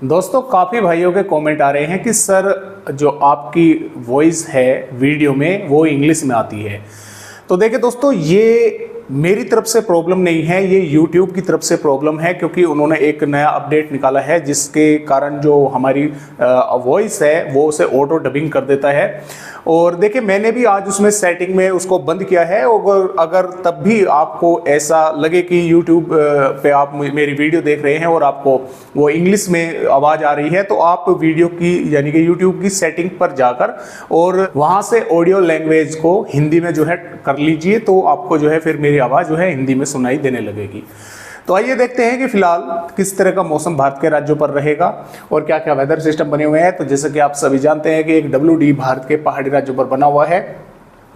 दोस्तों काफ़ी भाइयों के कमेंट आ रहे हैं कि सर जो आपकी वॉइस है वीडियो में वो इंग्लिश में आती है। तो देखिए दोस्तों, ये मेरी तरफ से प्रॉब्लम नहीं है, ये YouTube की तरफ से प्रॉब्लम है, क्योंकि उन्होंने एक नया अपडेट निकाला है जिसके कारण जो हमारी वॉइस है वो उसे ऑटो डबिंग कर देता है। और देखिए मैंने भी आज उसमें सेटिंग में उसको बंद किया है। और अगर तब भी आपको ऐसा लगे कि YouTube पे आप मेरी वीडियो देख रहे हैं और आपको वो इंग्लिश में आवाज़ आ रही है, तो आप वीडियो की यानी कि YouTube की सेटिंग पर जाकर और वहाँ से ऑडियो लैंग्वेज को हिंदी में जो है कर लीजिए, तो आपको जो है फिर मेरी आवाज़ जो है हिंदी में सुनाई देने लगेगी। तो आइए देखते हैं कि फिलहाल किस तरह का मौसम भारत के राज्यों पर रहेगा और क्या क्या वेदर सिस्टम बने हुए हैं। तो जैसे कि आप सभी जानते हैं कि एक WD भारत के पहाड़ी राज्यों पर बना हुआ है,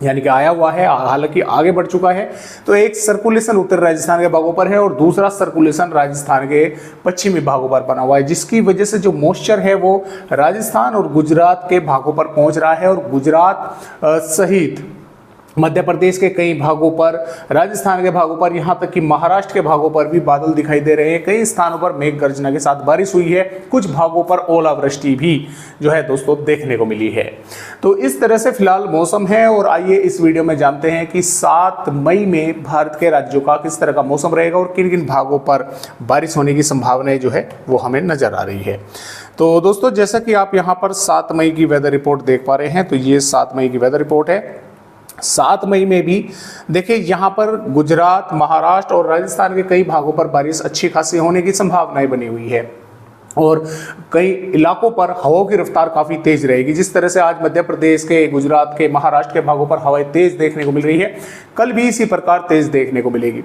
यानी कि आया हुआ है, हालांकि आगे बढ़ चुका है। तो एक सर्कुलेशन उत्तर राजस्थान के भागों पर है और दूसरा सर्कुलेशन राजस्थान के पश्चिमी भागों पर बना हुआ है, जिसकी वजह से जो मॉइस्चर है वो राजस्थान और गुजरात के भागों पर पहुंच रहा है। और गुजरात सहित मध्य प्रदेश के कई भागों पर, राजस्थान के भागों पर, यहाँ तक कि महाराष्ट्र के भागों पर भी बादल दिखाई दे रहे हैं। कई स्थानों पर मेघ गर्जना के साथ बारिश हुई है, कुछ भागों पर ओलावृष्टि भी जो है दोस्तों देखने को मिली है। तो इस तरह से फिलहाल मौसम है। और आइए इस वीडियो में जानते हैं कि 7 मई में भारत के राज्यों का किस तरह का मौसम रहेगा और किन किन भागों पर बारिश होने की संभावनाएं जो है वो हमें नजर आ रही है। तो दोस्तों जैसा कि आप यहाँ पर 7 मई की वेदर रिपोर्ट देख पा रहे हैं, तो ये 7 मई की वेदर रिपोर्ट है। 7 मई में भी देखिए यहाँ पर गुजरात, महाराष्ट्र और राजस्थान के कई भागों पर बारिश अच्छी खासी होने की संभावनाएं बनी हुई है और कई इलाकों पर हवाओं की रफ्तार काफ़ी तेज रहेगी। जिस तरह से आज मध्य प्रदेश के, गुजरात के, महाराष्ट्र के भागों पर हवाएं तेज देखने को मिल रही है, कल भी इसी प्रकार तेज देखने को मिलेगी।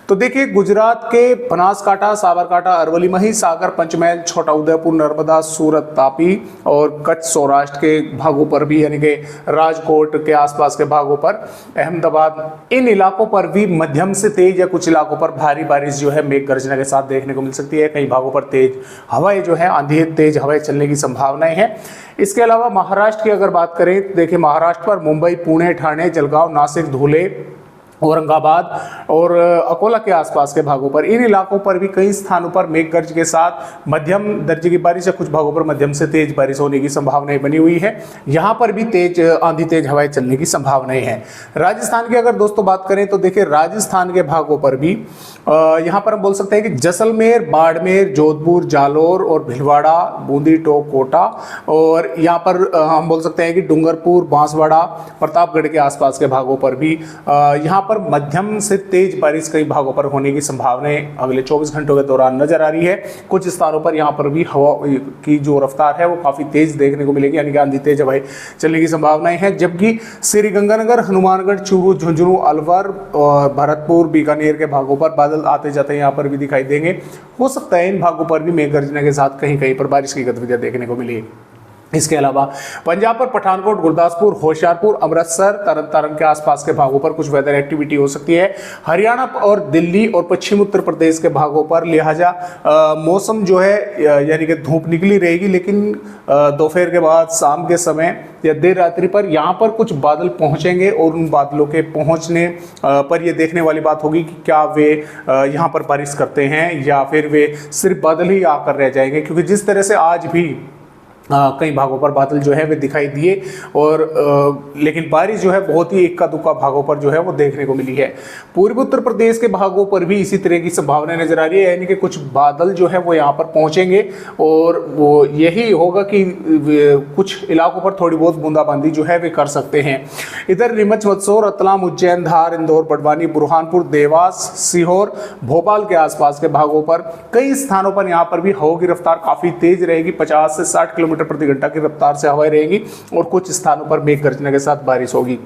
तो देखिए गुजरात के बनासकांठा, साबरकांठा, अरवली, महिसागर, पंचमहल, छोटा उदयपुर, नर्मदा, सूरत, तापी और कच्छ सौराष्ट्र के भागों पर भी, यानी कि राजकोट के आसपास के भागों पर, अहमदाबाद, इन इलाकों पर भी मध्यम से तेज या कुछ इलाकों पर भारी बारिश जो है मेघ गर्जना के साथ देखने को मिल सकती है। कई भागों पर तेज हवाएं जो है, आंधी तेज हवाएं चलने की संभावनाएं हैं। इसके अलावा महाराष्ट्र की अगर बात करें, देखिए महाराष्ट्र पर मुंबई, पुणे, ठाणे, जलगांव, नासिक, धुले, औरंगाबाद और अकोला के आसपास के भागों पर, इन इलाकों पर भी कई स्थानों पर मेघ गर्ज के साथ मध्यम दर्जे की बारिश या कुछ भागों पर मध्यम से तेज बारिश होने की संभावनाएं बनी हुई है। यहाँ पर भी तेज आंधी तेज हवाएं चलने की संभावनाएं हैं। राजस्थान की अगर दोस्तों बात करें तो देखिए राजस्थान के भागों पर भी यहाँ पर हम बोल सकते हैं कि जैसलमेर, बाड़मेर, जोधपुर, जालोर और भीलवाड़ा, बूंदी, टोंक, कोटा, और यहाँ पर हम बोल सकते हैं कि डूंगरपुर, बांसवाड़ा, प्रतापगढ़ के आसपास के भागों पर भी यहाँ पर मध्यम से तेज बारिश कई भागों पर होने की संभावनाएं अगले 24 घंटों के दौरान नजर आ रही है। कुछ स्थानों पर यहाँ पर भी हवा की जो रफ्तार है वो काफी तेज देखने को मिलेगी, यानी कि आंधी तेज हवाएं चलने की संभावनाएं हैं। जबकि श्रीगंगानगर, हनुमानगढ़, चूरू, झुंझुनू, अलवर और भरतपुर, बीकानेर के भागों पर बादल आते जाते यहाँ पर भी दिखाई देंगे। हो सकता है इन भागों पर भी मेघ गर्जना के साथ कहीं कहीं पर बारिश की गतिविधियां देखने को मिली। इसके अलावा पंजाब पर पठानकोट, गुरदासपुर, होशियारपुर, अमृतसर, तरन तारण के आसपास के भागों पर कुछ वेदर एक्टिविटी हो सकती है। हरियाणा और दिल्ली और पश्चिम उत्तर प्रदेश के भागों पर लिहाजा मौसम जो है यानी कि धूप निकली रहेगी, लेकिन दोपहर के बाद, शाम के समय या देर रात्रि पर यहाँ पर कुछ बादल पहुँचेंगे और उन बादलों के पहुँचने पर यह देखने वाली बात होगी कि क्या वे यहाँ पर बारिश करते हैं या फिर वे सिर्फ बादल ही आकर रह जाएंगे। क्योंकि जिस तरह से आज भी कई भागों पर बादल जो है वे दिखाई दिए और लेकिन बारिश जो है बहुत ही इक्का दुक्का भागों पर जो है वो देखने को मिली है। पूर्वी उत्तर प्रदेश के भागों पर भी इसी तरह की संभावना नजर आ रही है, यानी कि कुछ बादल जो है वो यहाँ पर पहुंचेंगे और वो यही होगा कि कुछ इलाकों पर थोड़ी बहुत बूंदाबांदी जो है वे कर सकते हैं। इधर नीमच, मंदसौर, रतलाम, उज्जैन, धार, इंदौर, बड़वानी, बुरहानपुर, देवास, सीहोर, भोपाल के आसपास के भागों पर कई स्थानों पर यहाँ पर भी हवा की रफ्तार काफी तेज रहेगी। 50 से 60 किलोमीटर प्रति घंटा की रफ्तार से हवाएं रहेगी और कुछ स्थानों पर मेघ गर्जना के साथ बारिश होगी।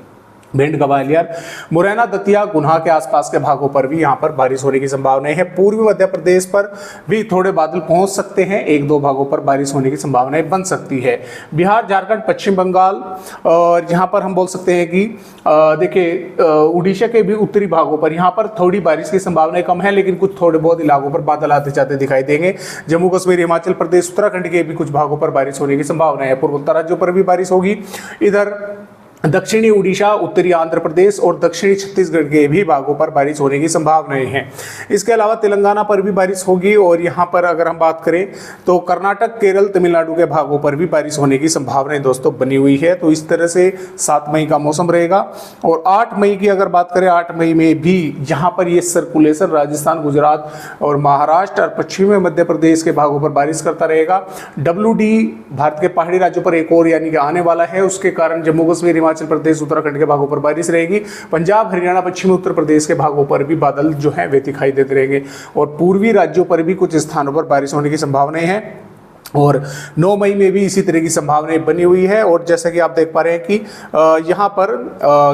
भिंड, ग्वालियर, मुरैना, दतिया, गुना के आसपास के भागों पर भी यहाँ पर बारिश होने की संभावनाएं है। पूर्वी मध्य प्रदेश पर भी थोड़े बादल पहुंच सकते हैं, एक दो भागों पर बारिश होने की संभावनाएं बन सकती है। बिहार, झारखंड, पश्चिम बंगाल और यहाँ पर हम बोल सकते हैं कि देखिए उड़ीसा के भी उत्तरी भागों पर यहाँ पर थोड़ी बारिश की संभावनाएं कम है, लेकिन कुछ थोड़े बहुत इलाकों पर बादल आते जाते दिखाई देंगे। जम्मू कश्मीर, हिमाचल प्रदेश, उत्तराखंड के भी कुछ भागों पर बारिश होने की संभावना है। पूर्वोत्तर राज्यों पर भी बारिश होगी। इधर दक्षिणी उड़ीसा, उत्तरी आंध्र प्रदेश और दक्षिणी छत्तीसगढ़ के भी भागों पर बारिश होने की संभावनाएं हैं। इसके अलावा तेलंगाना पर भी बारिश होगी और यहाँ पर अगर हम बात करें तो कर्नाटक, केरल, तमिलनाडु के भागों पर भी बारिश होने की संभावनाएं दोस्तों बनी हुई है। तो इस तरह से 7 मई का मौसम रहेगा। और 8 मई की अगर बात करें, 8 मई में भी यहाँ पर ये सर्कुलेशन राजस्थान, गुजरात और महाराष्ट्र और पश्चिमी मध्य प्रदेश के भागों पर बारिश करता रहेगा। WD भारत के पहाड़ी राज्यों पर एक और यानी कि आने वाला है, उसके कारण जम्मू कश्मीर, हिमाचल प्रदेश, उत्तराखंड के भागों पर बारिश रहेगी। पंजाब, हरियाणा, पश्चिमी उत्तर प्रदेश के भागों पर भी बादल जो है वे दिखाई देते रहेंगे और पूर्वी राज्यों पर भी कुछ स्थानों पर बारिश होने की संभावनाएं हैं। और 9 मई में भी इसी तरह की संभावनाएं बनी हुई है। और जैसा कि आप देख पा रहे हैं कि यहाँ पर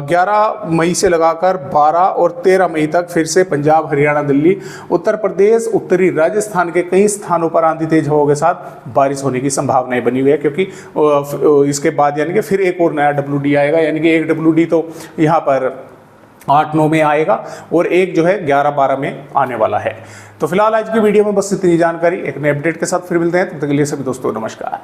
11 मई से लगाकर 12 और 13 मई तक फिर से पंजाब, हरियाणा, दिल्ली, उत्तर प्रदेश, उत्तरी राजस्थान के कई स्थानों पर आंधी तेज हवाओं के साथ बारिश होने की संभावनाएं बनी हुई है। क्योंकि इसके बाद यानी कि फिर एक और नया WD आएगा, यानी कि एक WD तो यहाँ पर 8-9 में आएगा और एक जो है 11-12 में आने वाला है। तो फिलहाल आज की वीडियो में बस इतनी जानकारी। एक नए अपडेट के साथ फिर मिलते हैं, तब तक के लिए सभी दोस्तों नमस्कार।